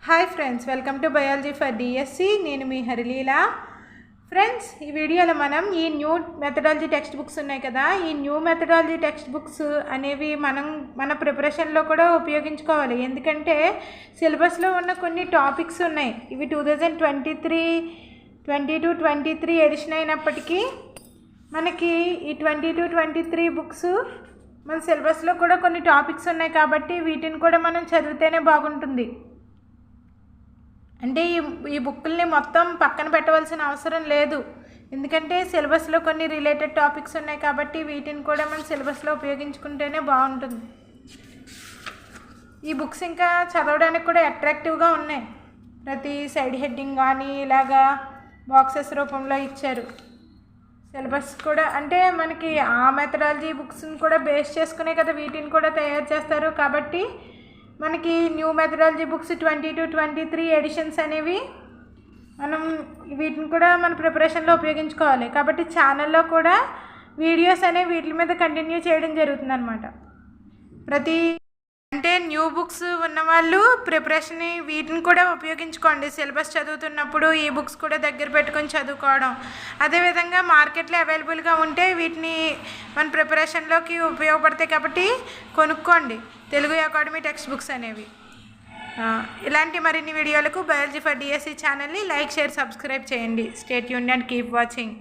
Hi friends, welcome to biology for DSC. నేను మీ Harileela. Friends, ఈ వీడియోలో మనం ఈ న్యూ మెథడాలజీ టెక్స్ట్ బుక్స్ ఉన్నాయి కదా, ఈ న్యూ మెథడాలజీ టెక్స్ట్ బుక్స్ అనేవి మన ప్రిపరేషన్లో కూడా ఉపయోగించుకోవాలి. ఎందుకంటే సిలబస్లో ఉన్న కొన్ని టాపిక్స్ ఉన్నాయి. ఇవి 2022-23 ఎడిషన్ అయినప్పటికీ మనకి ఈ 22-23 బుక్స్ మన సిలబస్లో కూడా కొన్ని టాపిక్స్ ఉన్నాయి కాబట్టి వీటిని కూడా మనం చదివితేనే బాగుంటుంది. అంటే ఈ బుక్కుల్ని మొత్తం పక్కన పెట్టవలసిన అవసరం లేదు. ఎందుకంటే సిలబస్లో కొన్ని రిలేటెడ్ టాపిక్స్ ఉన్నాయి కాబట్టి వీటిని కూడా మనం సిలబస్లో ఉపయోగించుకుంటేనే బాగుంటుంది. ఈ బుక్స్ ఇంకా చదవడానికి కూడా అట్రాక్టివ్గా ఉన్నాయి. ప్రతి సైడ్ హెడ్డింగ్ కానీ ఇలాగా బాక్సెస్ రూపంలో ఇచ్చారు. సిలబస్ కూడా అంటే మనకి ఆ మెథడాలజీ బుక్స్ని కూడా బేస్ చేసుకునే కదా వీటిని కూడా తయారు చేస్తారు. కాబట్టి మనకి న్యూ మెథడాలజీ బుక్స్ 22-23 ఎడిషన్స్ అనేవి మనం వీటిని కూడా మన ప్రిపరేషన్లో ఉపయోగించుకోవాలి. కాబట్టి ఛానల్లో కూడా వీడియోస్ అనేవి వీటి మీద కంటిన్యూ చేయడం జరుగుతుంది అన్నమాట. అంటే న్యూ బుక్స్ ఉన్నవాళ్ళు ప్రిపరేషన్ వీటిని కూడా ఉపయోగించుకోండి. సిలబస్ చదువుతున్నప్పుడు ఈ బుక్స్ కూడా దగ్గర పెట్టుకొని చదువుకోవడం. అదేవిధంగా మార్కెట్లో అవైలబుల్గా ఉంటే వీటిని మన ప్రిపరేషన్లోకి ఉపయోగపడతాయి కాబట్టి కొనుక్కోండి తెలుగు అకాడమీ టెక్స్ట్ బుక్స్ అనేవి. ఇలాంటి మరిన్ని వీడియోలకు బయాలజీ ఫర్ డిఎస్సి ఛానల్ని లైక్, షేర్, సబ్స్క్రైబ్ చేయండి. Stay tuned and keep watching.